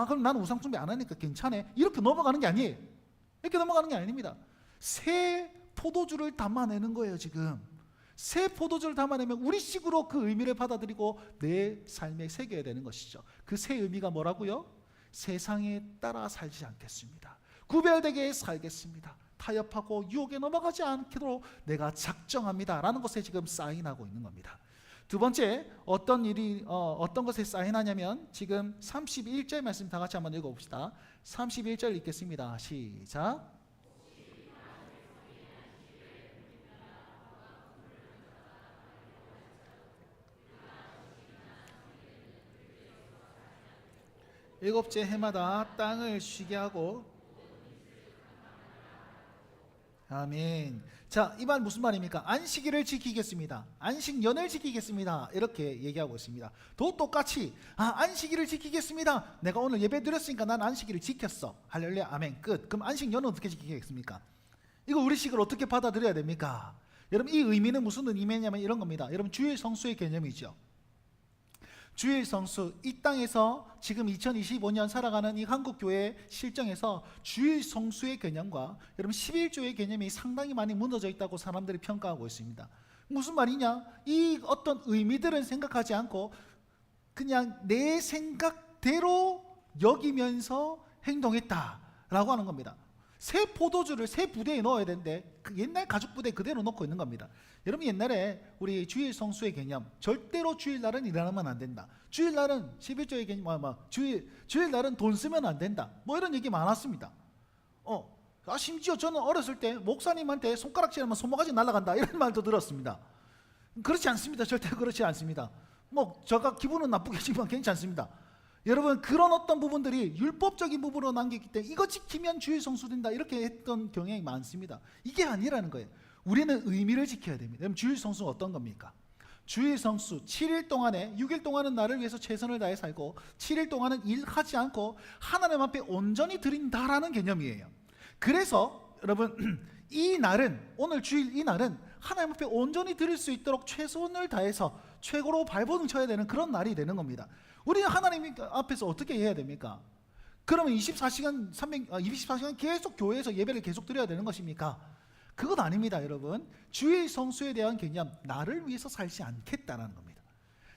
그럼 나는 우상 숭배 안 하니까 괜찮아, 이렇게 넘어가는 게 아니에요. 이렇게 넘어가는 게 아닙니다. 새 포도주를 담아내는 거예요. 지금 새 포도주를 담아내면 우리식으로 그 의미를 받아들이고 내 삶에 새겨야 되는 것이죠. 그 새 의미가 뭐라고요? 세상에 따라 살지 않겠습니다. 구별되게 살겠습니다. 타협하고 유혹에 넘어가지 않도록 내가 작정합니다 라는 것에 지금 사인하고 있는 겁니다. 두 번째, 어떤 것에 사인하냐면, 지금 31절 말씀 다 같이 한번 읽어봅시다. 31절 읽겠습니다. 시작. 일곱째 해마다 땅을 쉬게 하고. 아멘. 자, 이 말 무슨 말입니까? 안식일을 지키겠습니다. 안식년을 지키겠습니다. 이렇게 얘기하고 있습니다. 또 똑같이 안식일을 지키겠습니다. 내가 오늘 예배 드렸으니까 난 안식일을 지켰어. 할렐루야, 아멘, 끝. 그럼 안식년은 어떻게 지키겠습니까? 이거 우리식을 어떻게 받아들여야 됩니까? 여러분 이 의미는 무슨 의미냐면 이런 겁니다. 여러분 주일 성수의 개념이죠. 주일 성수, 이 땅에서 지금 2025년 살아가는 이 한국교회 실정에서 주일 성수의 개념과 여러분 11조의 개념이 상당히 많이 무너져 있다고 사람들이 평가하고 있습니다. 무슨 말이냐? 이 어떤 의미들은 생각하지 않고 그냥 내 생각대로 여기면서 행동했다라고 하는 겁니다. 새 포도주를 새 부대에 넣어야 되는데 그 옛날 가죽 부대 그대로 넣고 있는 겁니다. 여러분 옛날에 우리 주일 성수의 개념, 절대로 주일날은 일하면 안 된다. 주일날은 11조의 개념, 주일날은 돈 쓰면 안 된다. 뭐 이런 얘기 많았습니다. 심지어 저는 어렸을 때 목사님한테 손가락질하면 손모가지 날아간다 이런 말도 들었습니다. 그렇지 않습니다. 절대 그렇지 않습니다. 뭐 제가 기분은 나쁘겠지만 괜찮습니다. 여러분 그런 어떤 부분들이 율법적인 부분으로 남겼기 때문에 이거 지키면 주일 성수된다 이렇게 했던 경향이 많습니다. 이게 아니라는 거예요. 우리는 의미를 지켜야 됩니다. 그럼 주일 성수는 어떤 겁니까? 주일 성수 7일 동안에 6일 동안은 나를 위해서 최선을 다해 살고 7일 동안은 일하지 않고 하나님 앞에 온전히 드린다라는 개념이에요. 그래서 여러분 이 날은 오늘 주일 이 날은 하나님 앞에 온전히 드릴 수 있도록 최선을 다해서 최고로 발버둥 쳐야 되는 그런 날이 되는 겁니다. 우리는 하나님 앞에서 어떻게 해야 됩니까? 그러면 24시간 계속 교회에서 예배를 계속 드려야 되는 것입니까? 그건 아닙니다. 여러분 주일 성수에 대한 개념, 나를 위해서 살지 않겠다라는 겁니다.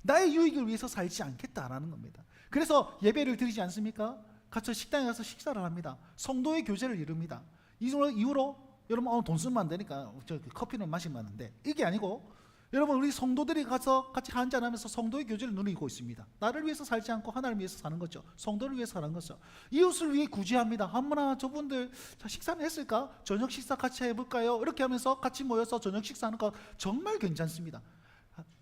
나의 유익을 위해서 살지 않겠다라는 겁니다. 그래서 예배를 드리지 않습니까? 같이 식당에 가서 식사를 합니다. 성도의 교제를 이룹니다. 이후로 여러분 돈 쓰면 안 되니까 커피는 마시면 안 돼. 이게 아니고 여러분 우리 성도들이 가서 같이 한잔하면서 성도의 교제를 누리고 있습니다. 나를 위해서 살지 않고 하나님을 위해서 사는 거죠. 성도를 위해서 사는 거죠. 이웃을 위해 구제합니다. 한번나 저분들 식사는 했을까? 저녁 식사 같이 해볼까요? 이렇게 하면서 같이 모여서 저녁 식사하는 거 정말 괜찮습니다.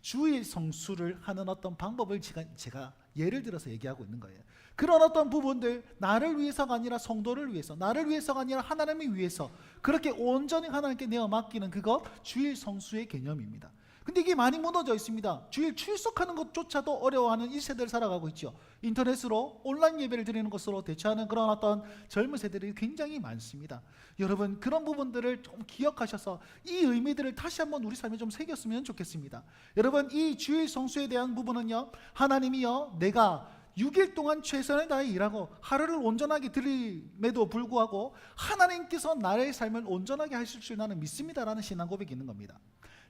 주일 성수를 하는 어떤 방법을 제가 예를 들어서 얘기하고 있는 거예요. 그런 어떤 부분들 나를 위해서가 아니라 성도를 위해서, 나를 위해서가 아니라 하나님을 위해서 그렇게 온전히 하나님께 내어 맡기는 그것 주일 성수의 개념입니다. 근데 이게 많이 무너져 있습니다. 주일 출석하는 것조차도 어려워하는 이 세대를 살아가고 있죠. 인터넷으로 온라인 예배를 드리는 것으로 대체하는 그런 어떤 젊은 세대들이 굉장히 많습니다. 여러분 그런 부분들을 좀 기억하셔서 이 의미들을 다시 한번 우리 삶에 좀 새겼으면 좋겠습니다. 여러분 이 주일 성수에 대한 부분은요, 하나님이요 내가 6일 동안 최선을 다해 일하고 하루를 온전하게 드림에도 불구하고 하나님께서 나의 삶을 온전하게 하실 줄 나는 믿습니다라는 신앙 고백이 있는 겁니다.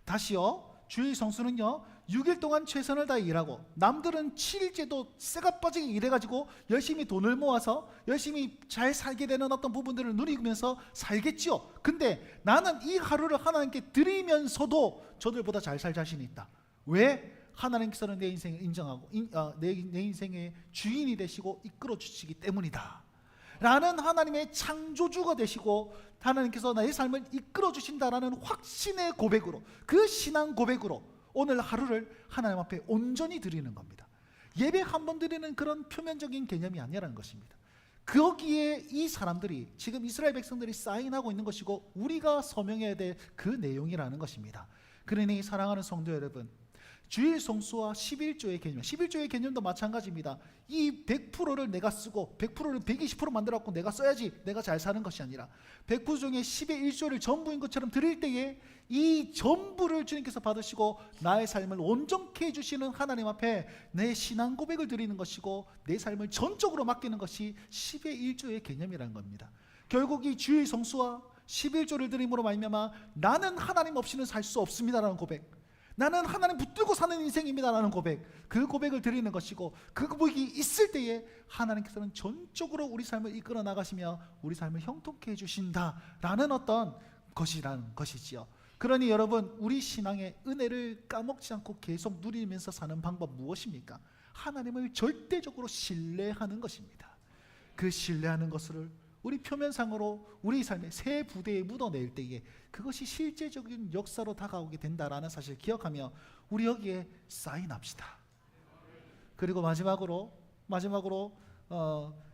다시요, 주일 성수는요 6일 동안 최선을 다해 일하고 남들은 7일째도 쇠가 빠지게 일해가지고 열심히 돈을 모아서 열심히 잘 살게 되는 어떤 부분들을 누리면서 살겠지요. 근데 나는 이 하루를 하나님께 드리면서도 저들보다 잘 살 자신이 있다. 왜? 하나님께서는 내 인생을 인정하고 내 인생의 주인이 되시고 이끌어 주시기 때문이다 라는 하나님의 창조주가 되시고 하나님께서 나의 삶을 이끌어 주신다라는 확신의 고백으로, 그 신앙 고백으로 오늘 하루를 하나님 앞에 온전히 드리는 겁니다. 예배 한 번 드리는 그런 표면적인 개념이 아니라는 것입니다. 거기에 이 사람들이 지금 이스라엘 백성들이 사인하고 있는 것이고 우리가 서명해야 될 그 내용이라는 것입니다. 그러니 사랑하는 성도 여러분, 주일 성수와 11조의 개념, 11조의 개념도 마찬가지입니다. 이 100%를 내가 쓰고 100%를 120% 만들어갖고 내가 써야지 내가 잘 사는 것이 아니라 100% 중에 10의 1조를 전부인 것처럼 드릴 때에 이 전부를 주님께서 받으시고 나의 삶을 온전케 해주시는 하나님 앞에 내 신앙 고백을 드리는 것이고 내 삶을 전적으로 맡기는 것이 10의 1조의 개념이라는 겁니다. 결국 이 주일 성수와 11조를 드림으로 말미암아 나는 하나님 없이는 살 수 없습니다라는 고백, 나는 하나님 붙들고 사는 인생입니다라는 고백, 그 고백을 드리는 것이고 그 고백이 있을 때에 하나님께서는 전적으로 우리 삶을 이끌어 나가시며 우리 삶을 형통케 해주신다라는 어떤 것이라는 것이지요. 그러니 여러분 우리 신앙의 은혜를 까먹지 않고 계속 누리면서 사는 방법 무엇입니까? 하나님을 절대적으로 신뢰하는 것입니다. 그 신뢰하는 것을 우리 표면상으로 우리 삶의 새 부대에 묻어낼 때에 그것이 실제적인 역사로 다가오게 된다라는 사실을 기억하며 우리 여기에 사인합시다. 그리고 마지막으로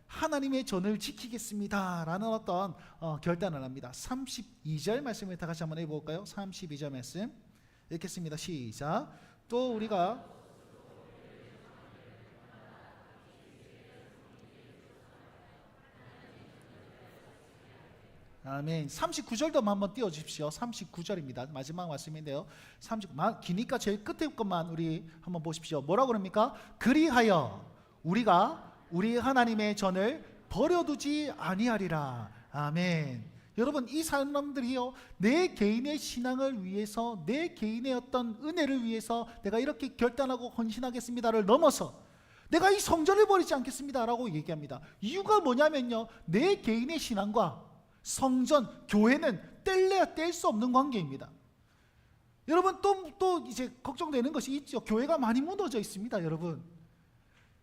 하나님의 전을 지키겠습니다라는 어떤 결단을 합니다. 32절 말씀을 다 같이 한번 해볼까요? 32절 말씀 읽겠습니다. 시작. 또 우리가 아멘. 39절도 한번 띄워주십시오. 39절입니다. 마지막 말씀인데요. 기니까 제일 끝에 것만 우리 한번 보십시오. 뭐라고 그럽니까? 그리하여 우리가 우리 하나님의 전을 버려두지 아니하리라. 아멘. 여러분, 이 사람들이요, 내 개인의 신앙을 위해서, 내 개인의 어떤 은혜를 위해서 내가 이렇게 결단하고 헌신하겠습니다를 넘어서 내가 이 성전을 버리지 않겠습니다라고 얘기합니다. 이유가 뭐냐면요, 내 개인의 신앙과 성전, 교회는 뗄래야 뗄 수 없는 관계입니다. 여러분, 또 이제 걱정되는 것이 있죠. 교회가 많이 무너져 있습니다. 여러분,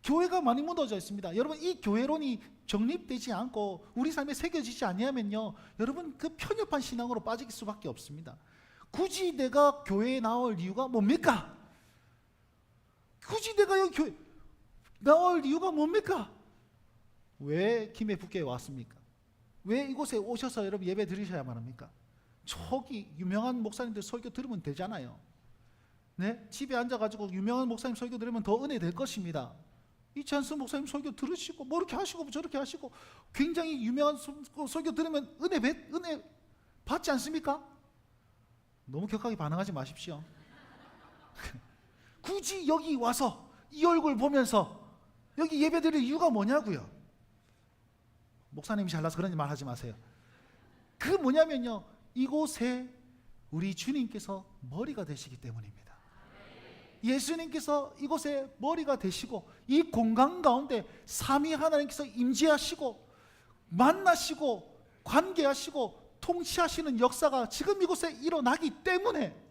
교회가 많이 무너져 있습니다. 여러분, 이 교회론이 정립되지 않고 우리 삶에 새겨지지 아니하면요, 여러분, 그 편협한 신앙으로 빠질 수밖에 없습니다. 굳이 내가 교회에 나올 이유가 뭡니까? 굳이 내가 여기 교회 나올 이유가 뭡니까? 왜 김해 북교에 왔습니까? 왜 이곳에 오셔서 여러분 예배 드리셔야만 합니까? 저기 유명한 목사님들 설교 들으면 되잖아요. 네? 집에 앉아가지고 유명한 목사님 설교 들으면 더 은혜 될 것입니다. 이찬수 목사님 설교 들으시고 뭐 이렇게 하시고 저렇게 하시고 굉장히 유명한 설교 들으면 은혜 받지 않습니까? 너무 격하게 반응하지 마십시오. 굳이 여기 와서 이 얼굴 보면서 여기 예배 드릴 이유가 뭐냐고요? 목사님이 잘나서 그런 말 하지 마세요. 그 뭐냐면요, 이곳에 우리 주님께서 머리가 되시기 때문입니다. 예수님께서 이곳에 머리가 되시고 이 공간 가운데 삼위 하나님께서 임재하시고 만나시고 관계하시고 통치하시는 역사가 지금 이곳에 일어나기 때문에,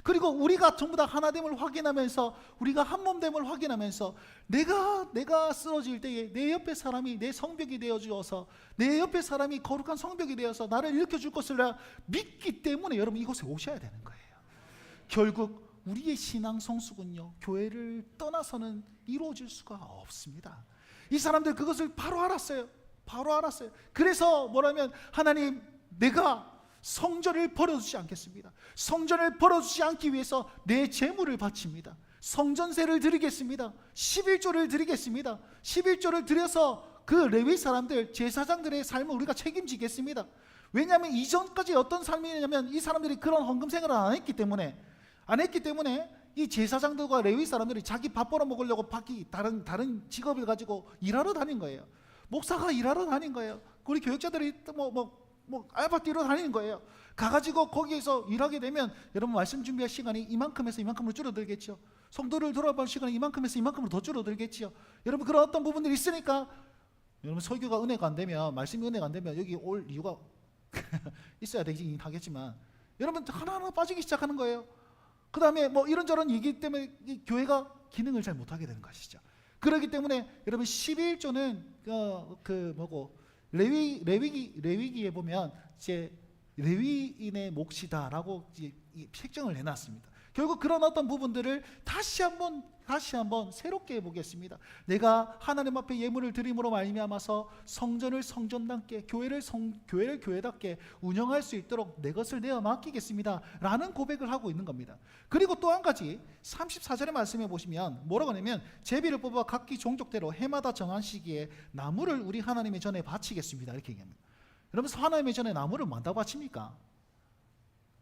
그리고 우리가 전부 다 하나됨을 확인하면서, 우리가 한몸됨을 확인하면서 내가 쓰러질 때에 내 옆에 사람이 내 성벽이 되어주어서, 내 옆에 사람이 거룩한 성벽이 되어서 나를 일으켜줄 것을 믿기 때문에 여러분 이곳에 오셔야 되는 거예요. 결국 우리의 신앙 성숙은요, 교회를 떠나서는 이루어질 수가 없습니다. 이 사람들 그것을 바로 알았어요. 그래서 뭐라면, 하나님, 내가 성전을 버려두지 않겠습니다. 성전을 버려두지 않기 위해서 내 재물을 바칩니다. 성전세를 드리겠습니다. 11조를 드리겠습니다. 11조를 드려서 그 레위 사람들, 제사장들의 삶을 우리가 책임지겠습니다. 왜냐하면 이전까지 어떤 삶이냐면, 이 사람들이 그런 헌금 생활을 안 했기 때문에 이 제사장들과 레위 사람들이 자기 밥 벌어 먹으려고 밖에 다른 직업을 가지고 일하러 다닌 거예요. 목사가 일하러 다닌 거예요. 우리 교육자들이 알바 뛰러 다니는 거예요. 가가지고 거기에서 일하게 되면 여러분 말씀 준비할 시간이 이만큼에서 이만큼으로 줄어들겠죠. 성도를 돌아볼 시간이 이만큼에서 이만큼으로 더 줄어들겠죠. 여러분, 그런 어떤 부분들이 있으니까 여러분 설교가 은혜가 안 되면, 말씀이 은혜가 안 되면 여기 올 이유가 있어야 되긴 하겠지만 여러분 하나하나 빠지기 시작하는 거예요. 그 다음에 이런저런 얘기 때문에 이 교회가 기능을 잘 못하게 되는 것이죠. 그렇기 때문에 여러분 11조는 레위기에 보면 이제 레위인의 몫이다라고 이제 책정을 해놨습니다. 결국 그런 어떤 부분들을 다시 한번 새롭게 해보겠습니다. 내가 하나님 앞에 예물을 드림으로 말미암아서 성전을 성전답게, 교회를 교회답게 운영할 수 있도록 내 것을 내어 맡기겠습니다 라는 고백을 하고 있는 겁니다. 그리고 또 한 가지 34절의 말씀에 보시면 뭐라고 하냐면, 제비를 뽑아 각기 종족대로 해마다 정한 시기에 나무를 우리 하나님의 전에 바치겠습니다 이렇게 얘기합니다. 여러분, 하나님의 전에 나무를 뭐한다고 바칩니까?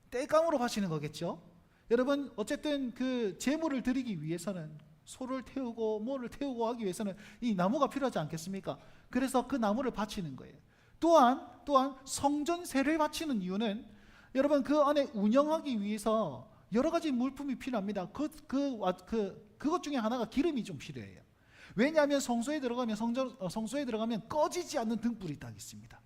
땔감으로 바치는 거겠죠. 여러분, 어쨌든 그 제물을 드리기 위해서는 소를 태우고 뭐를 태우고 하기 위해서는 이 나무가 필요하지 않겠습니까? 그래서 그 나무를 바치는 거예요. 또한 성전세를 바치는 이유는 여러분 그 안에 운영하기 위해서 여러 가지 물품이 필요합니다. 그것 중에 하나가 기름이 좀 필요해요. 왜냐하면 성소에 들어가면 꺼지지 않는 등불이 딱 있습니다.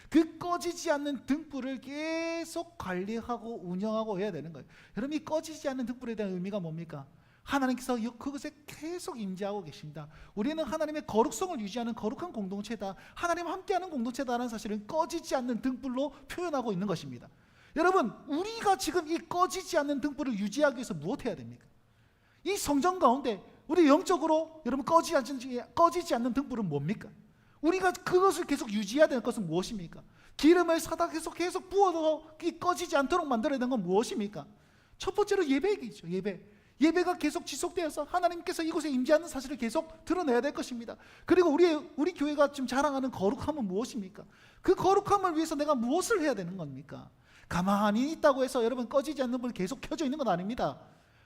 그 꺼지지 않는 등불을 계속 관리하고 운영하고 해야 되는 거예요. 여러분, 이 꺼지지 않는 등불에 대한 의미가 뭡니까? 하나님께서 그것에 계속 임재하고 계십니다. 우리는 하나님의 거룩성을 유지하는 거룩한 공동체다, 하나님 함께하는 공동체다라는 사실은 꺼지지 않는 등불로 표현하고 있는 것입니다. 여러분, 우리가 지금 이 꺼지지 않는 등불을 유지하기 위해서 무엇 해야 됩니까? 이 성전 가운데 우리 영적으로 여러분 꺼지지 않는 등불은 뭡니까? 우리가 그것을 계속 유지해야 되는 것은 무엇입니까? 기름을 사다 계속 부어서 꺼지지 않도록 만들어야 되는 건 무엇입니까? 첫 번째로 예배이죠. 예배. 예배가 계속 지속되어서 하나님께서 이곳에 임재하는 사실을 계속 드러내야 될 것입니다. 그리고 우리 교회가 지금 자랑하는 거룩함은 무엇입니까? 그 거룩함을 위해서 내가 무엇을 해야 되는 겁니까? 가만히 있다고 해서 여러분 꺼지지 않는 불이 계속 켜져 있는 건 아닙니다.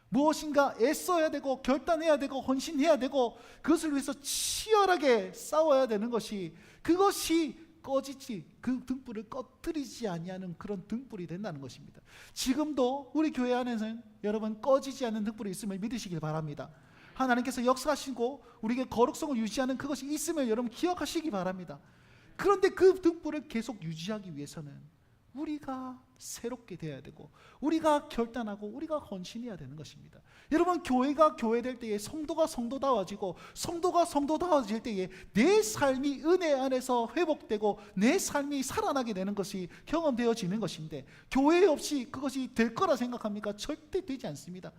무엇인가 애써야 되고 결단해야 되고 헌신해야 되고 그것을 위해서 치열하게 싸워야 되는 것이, 그것이 꺼지지, 그 등불을 꺼뜨리지 아니하는 그런 등불이 된다는 것입니다. 지금도 우리 교회 안에는 여러분 꺼지지 않는 등불이 있음을 믿으시길 바랍니다. 하나님께서 역사하시고 우리에게 거룩성을 유지하는 그것이 있음을 여러분 기억하시기 바랍니다. 그런데 그 등불을 계속 유지하기 위해서는 우리가 새롭게 되어야 되고 우리가 결단하고 우리가 헌신해야 되는 것입니다. 여러분, 교회가 교회될 때에 성도가 성도다워지고 성도가 성도다워질 때에 내 삶이 은혜 안에서 회복되고 내 삶이 살아나게 되는 것이 경험되어지는 것인데, 교회 없이 그것이 될 거라 생각합니까? 절대 되지 않습니다.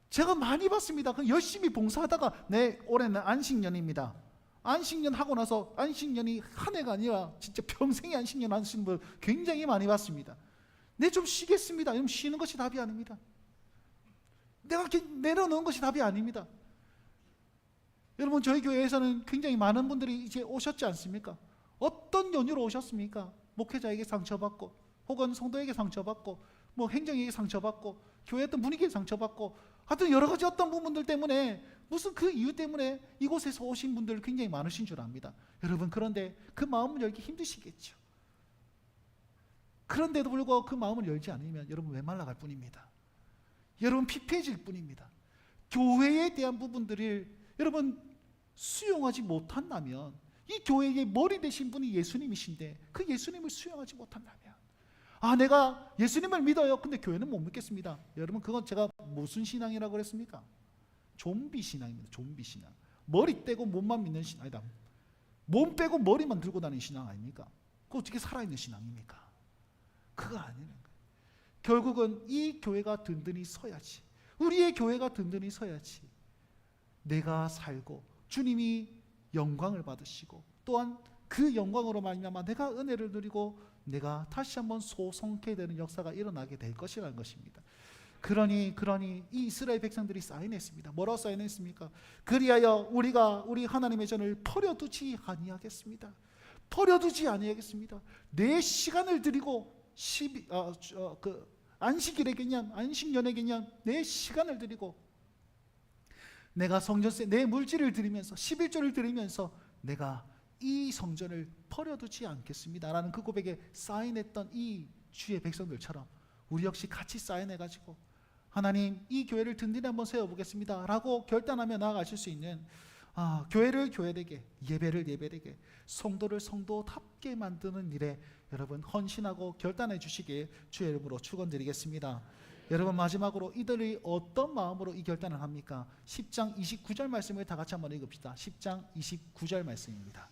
제가 많이 봤습니다. 열심히 봉사하다가 올해는 안식년입니다. 안식년 하고 나서 안식년이 한 해가 아니라 진짜 평생의 안식년 하시는 분 굉장히 많이 봤습니다. 좀 쉬겠습니다. 여러분, 쉬는 것이 답이 아닙니다. 내가 내려놓은 것이 답이 아닙니다. 여러분, 저희 교회에서는 굉장히 많은 분들이 이제 오셨지 않습니까? 어떤 연유로 오셨습니까? 목회자에게 상처받고, 혹은 성도에게 상처받고, 행정에게 상처받고, 교회 어떤 분위기에 상처받고, 하여튼 여러 가지 어떤 부분들 때문에, 무슨 그 이유 때문에 이곳에서 오신 분들 굉장히 많으신 줄 압니다. 여러분, 그런데 그 마음을 열기 힘드시겠죠. 그런데도 불구하고 그 마음을 열지 않으면 여러분 메말라갈 뿐입니다. 여러분 피폐해질 뿐입니다. 교회에 대한 부분들을 여러분 수용하지 못한다면, 이 교회의 머리 되신 분이 예수님이신데 그 예수님을 수용하지 못한다면, 내가 예수님을 믿어요. 근데 교회는 못 믿겠습니다. 여러분, 그건 제가 무슨 신앙이라고 그랬습니까? 좀비 신앙입니다. 좀비 신앙. 머리 떼고 몸만 믿는 신앙 아니다. 몸 빼고 머리만 들고 다니는 신앙 아닙니까? 그거 어떻게 살아있는 신앙입니까? 그거 아니는 거예요. 결국은 이 교회가 든든히 서야지, 우리의 교회가 든든히 서야지 내가 살고 주님이 영광을 받으시고 또한 그 영광으로 말미암아 내가 은혜를 누리고 내가 다시 한번 소성케 되는 역사가 일어나게 될 것이라는 것입니다. 그러니 이 이스라엘 백성들이 사인했습니다. 뭐라고 사인했습니까? 그리하여 우리가 우리 하나님의 전을 버려두지 아니하겠습니다. 버려두지 아니하겠습니다. 내 시간을 드리고 안식일의 개념, 안식년의 개념, 내 시간을 드리고 내가 성전세 내 물질을 드리면서 11조를 드리면서 내가 이 성전을 버려두지 않겠습니다 라는 그 고백에 사인했던 이 주의 백성들처럼 우리 역시 같이 사인해가지고 하나님, 이 교회를 든든히 한번 세워보겠습니다 라고 결단하며 나아가실 수 있는, 교회를 교회되게, 예배를 예배되게, 성도를 성도답게 만드는 일에 여러분 헌신하고 결단해 주시길 주의 이름으로 축원드리겠습니다. 여러분, 마지막으로 이들이 어떤 마음으로 이 결단을 합니까? 10장 29절 말씀을 다 같이 한번 읽읍시다. 10장 29절 말씀입니다.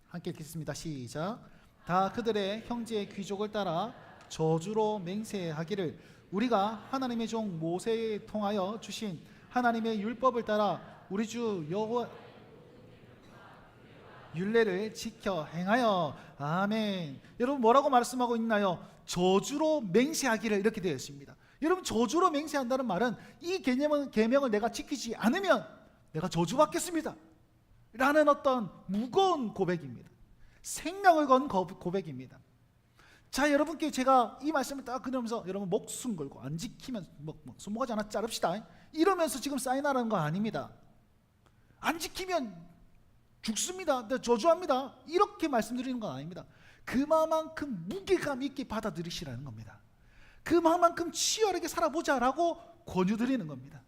함께 읽겠습니다. 시작. 다 그들의 형제의 귀족을 따라 저주로 맹세하기를 우리가 하나님의 종 모세에 통하여 주신 하나님의 율법을 따라 우리 주 여호와 율례를 지켜 행하여. 아멘. 여러분, 뭐라고 말씀하고 있나요? 저주로 맹세하기를, 이렇게 되어 있습니다. 여러분, 저주로 맹세한다는 말은 이 계명을 내가 지키지 않으면 내가 저주받겠습니다 라는 어떤 무거운 고백입니다. 생명을 건 고백입니다. 자, 여러분께 제가 이 말씀을 딱 그러면서 여러분 목숨 걸고 안 지키면 손모가지 하나 자릅시다 이러면서 지금 사인하라는 거 아닙니다. 안 지키면 죽습니다, 저주합니다, 이렇게 말씀드리는 건 아닙니다. 그만큼 무게감 있게 받아들이시라는 겁니다. 그만큼 치열하게 살아보자라고 권유드리는 겁니다.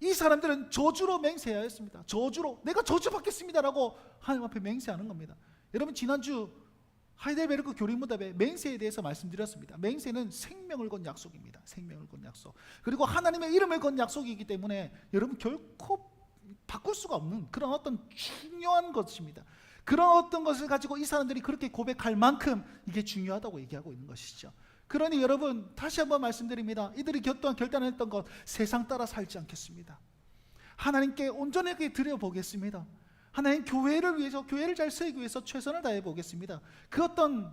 이 사람들은 저주로 맹세해야 했습니다. 저주로 내가 저주받겠습니다라고 하나님 앞에 맹세하는 겁니다. 여러분, 지난주 하이델베르크 교리문답에 맹세에 대해서 말씀드렸습니다. 맹세는 생명을 건 약속입니다. 생명을 건 약속. 그리고 하나님의 이름을 건 약속이기 때문에 여러분 결코 바꿀 수가 없는 그런 어떤 중요한 것입니다. 그런 어떤 것을 가지고 이 사람들이 그렇게 고백할 만큼 이게 중요하다고 얘기하고 있는 것이죠. 그러니 여러분, 다시 한번 말씀드립니다. 이들이 결단했던 것, 세상 따라 살지 않겠습니다. 하나님께 온전하게 드려보겠습니다. 하나님, 교회를 위해서, 교회를 잘 세우기 위해서 최선을 다해 보겠습니다. 그 어떤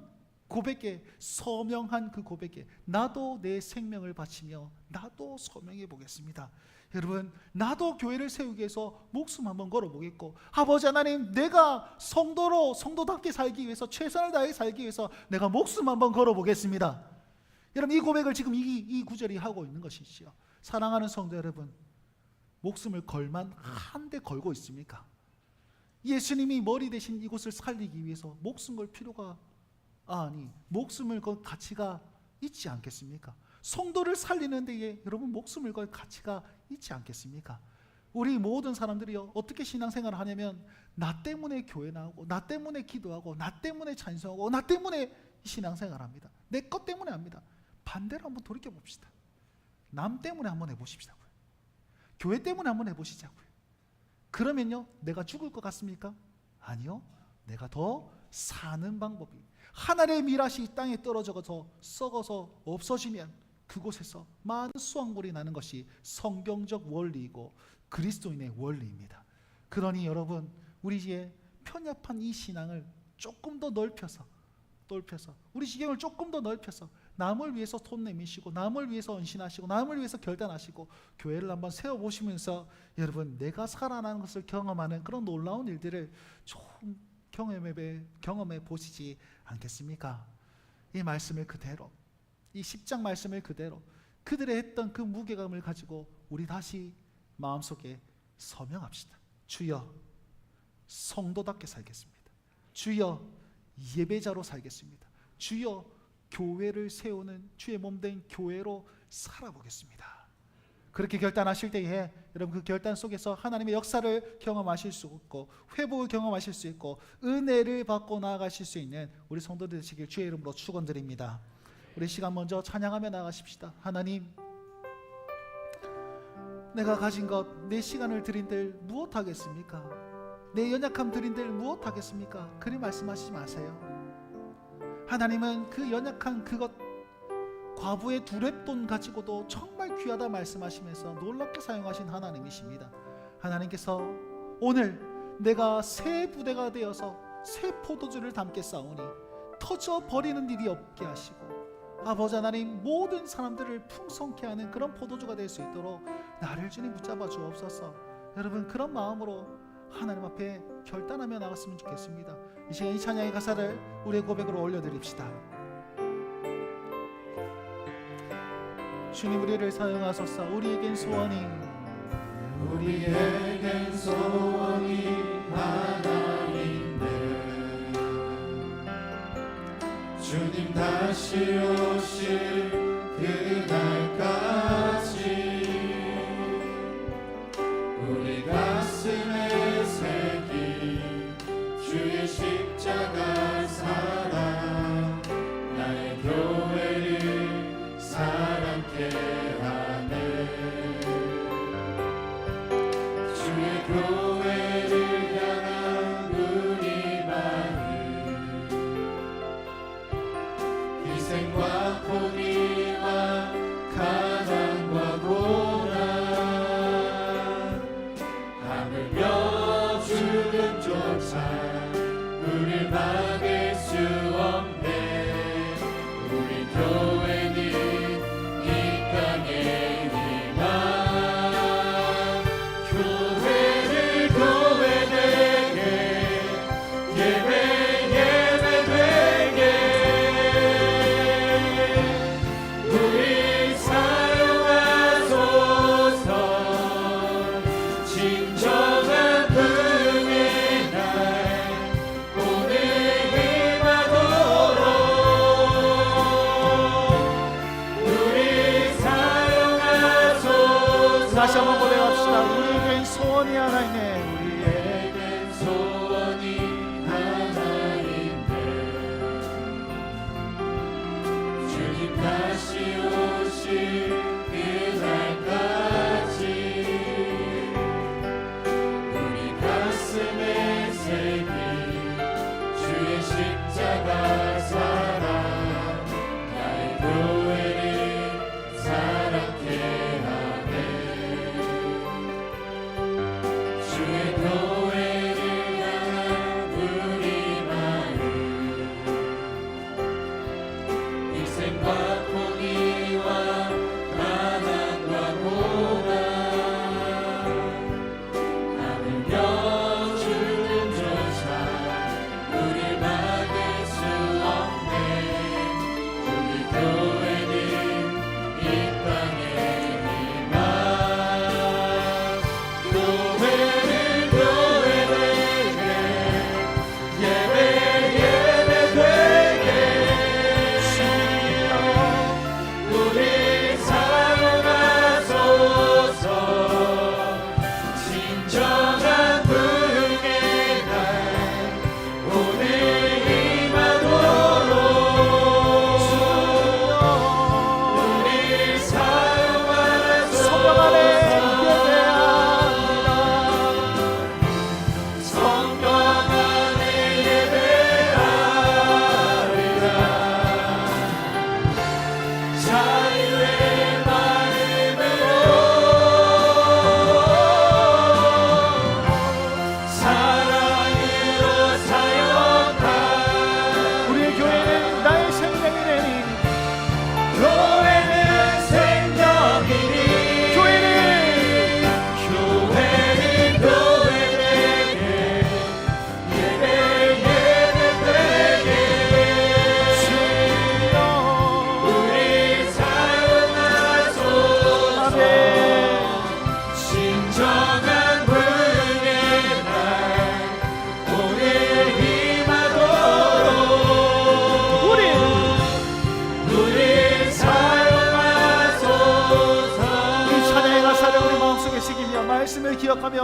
고백에, 서명한 그 고백에 나도 내 생명을 바치며 나도 서명해 보겠습니다. 여러분, 나도 교회를 세우기 위해서 목숨 한번 걸어보겠고, 아버지 하나님, 내가 성도답게 살기 위해서, 최선을 다해 살기 위해서 내가 목숨 한번 걸어보겠습니다. 여러분, 이 고백을 지금 이 구절이 하고 있는 것이지요. 사랑하는 성도 여러분, 목숨을 걸만 한 대 걸고 있습니까? 예수님이 머리 대신 이곳을 살리기 위해서 목숨 걸 필요가 목숨을 걸 가치가 있지 않겠습니까? 성도를 살리는 데에 여러분 목숨을 걸 가치가 있지 않겠습니까? 우리 모든 사람들이요, 어떻게 신앙생활을 하냐면 나 때문에 교회 나오고, 나 때문에 기도하고, 나 때문에 찬송하고, 나 때문에 신앙생활을 합니다. 내 것 때문에 합니다. 반대로 한번 돌이켜 봅시다. 남 때문에 한번 해보십시다고요. 교회 때문에 한번 해보시자고요. 그러면요, 내가 죽을 것 같습니까? 아니요, 내가 더 사는 방법이, 하늘의 미라시 이 땅에 떨어져서 썩어서 없어지면 그곳에서 많은 수확물이 나는 것이 성경적 원리이고 그리스도인의 원리입니다. 그러니 여러분, 우리의 편협한 이 신앙을 조금 더 넓혀서 우리 지경을 조금 더 넓혀서 남을 위해서 손 내미시고, 남을 위해서 헌신하시고, 남을 위해서 결단하시고, 교회를 한번 세워보시면서 여러분, 내가 살아나는 것을 경험하는 그런 놀라운 일들을 좀 경험해 보시지 않겠습니까? 이 말씀을 그대로, 이 10장 말씀을 그대로 그들의 했던 그 무게감을 가지고 우리 다시 마음속에 서명합시다. 주여, 성도답게 살겠습니다. 주여, 예배자로 살겠습니다. 주여, 교회를 세우는 주의 몸된 교회로 살아보겠습니다. 그렇게 결단하실 때에 여러분, 그 결단 속에서 하나님의 역사를 경험하실 수 있고, 회복을 경험하실 수 있고, 은혜를 받고 나아가실 수 있는 우리 성도들 되시길 주의 이름으로 축원드립니다. 우리 시간 먼저 찬양하며 나가십시다. 하나님, 내가 가진 것, 내 시간을 드린들 무엇 하겠습니까? 내 연약함 드린들 무엇 하겠습니까? 그리 말씀하시지 마세요. 하나님은 그 연약한 그것, 과부의 두렙돈 가지고도 정말 귀하다 말씀하시면서 놀랍게 사용하신 하나님이십니다. 하나님께서 오늘 내가 새 부대가 되어서 새 포도주를 담게 싸우니 터져 버리는 일이 없게 하시고, 아버지 하나님, 모든 사람들을 풍성케 하는 그런 포도주가 될 수 있도록 나를 주님 붙잡아 주옵소서. 여러분, 그런 마음으로 하나님 앞에 결단하며 나갔으면 좋겠습니다. 이 시간 이 찬양의 가사를 우리의 고백으로 올려드립시다. 주님, 우리를 사용하소서. 우리에겐 소원이 하나인데, 주님 다시 오실 그날까지 우리 가슴에 새긴 주의 십자가 사랑, 나의 교회를 사랑케 하네. 주의 교회를 향한 우리 마음, 희생과 포기와 가난과 고난, 하물며 죽음조차 우릴 막을 수 없네. 우리 교회는 이 땅의 희망, 교회를 교회되게, 예배 예배되게 우리 사용하소서. 진정한 부흥의 날 오늘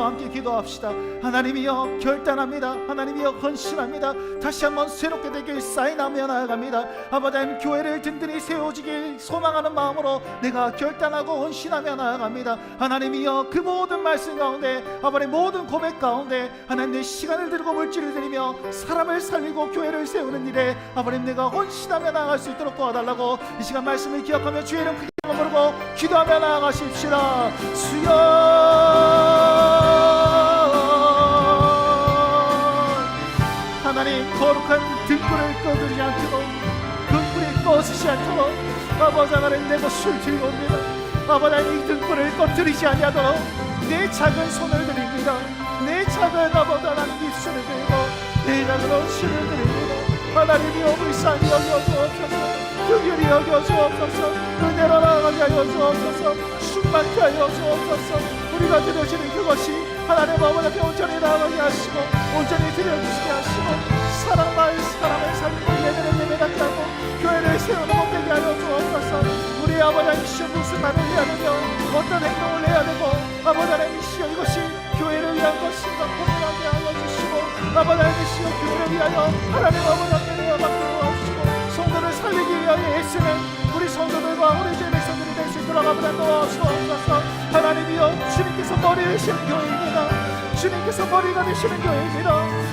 함께 기도합시다. 하나님이여 결단합니다. 하나님이여 헌신합니다. 다시 한번 새롭게 되길 사인하며 나아갑니다. 아버지 하나님 교회를 든든히 세워지길 소망하는 마음으로 내가 결단하고 헌신하며 나아갑니다. 하나님이여 그 모든 말씀 가운데 아버지 모든 고백 가운데 하나님 내 시간을 들고 물질을 드리며 사람을 살리고 교회를 세우는 일에 아버님 내가 헌신하며 나아갈 수 있도록 도와달라고 이 시간 말씀을 기억하며 주의 이름 크게 부르고 기도하며 나아가십시다. 주여 하나님 거룩한 등불을 꺼두지 않도록 등불이 꺼지지 않도록 아버지 하나님 내 것을 들고 옵니다. 아버지 하나님 이 등불을 꺼뜨리지 아니하도록 내 작은 손을 드립니다. 내 작은 아버지 하나님 입술을 들고 내 작은 옷을 드립니다. 하나님이여 불쌍히 여겨주옵소서. 긍휼히 여겨주옵소서. 은혜로 나아가게 하여 주옵소서. 충만케 하여 주옵소서. 우리가 드려지는 그것이 하나님 아버지 앞에 온전히 나아가게 하시고 온전히 드려주시게 하시고 사람을 살리고 예배를 예배하게 하고 교회를 세우는 못되게 하여 주옵소서. 우리 아버지 하나님 무슨 말을 해야 되며 어떤 행동을 해야 되고 아버지 하나님 이것이 교회를 위한 것인가 고민하게 하여 주시고 아버지 하나님 교회를 위하여 하나님 아버지 앞에 내어받도록 하시고 성도를 살리기 위하여 애쓰는 우리 성도들과 우리 주의 백성들이 될 수 있도록 아버지 도와주옵소서. 하나님이여 주님께서 머리 되시는 교회입니다. 주님께서 머리가 되시는 교회입니다.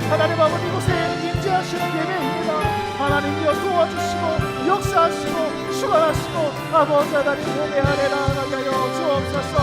하나님 아버지 이곳에 임재하시는 예배입니다. 하나님이여 도와주시고 역사하시고 축원하시고 아버지 하나님 은혜 아래 나아가게 하여 주옵소서.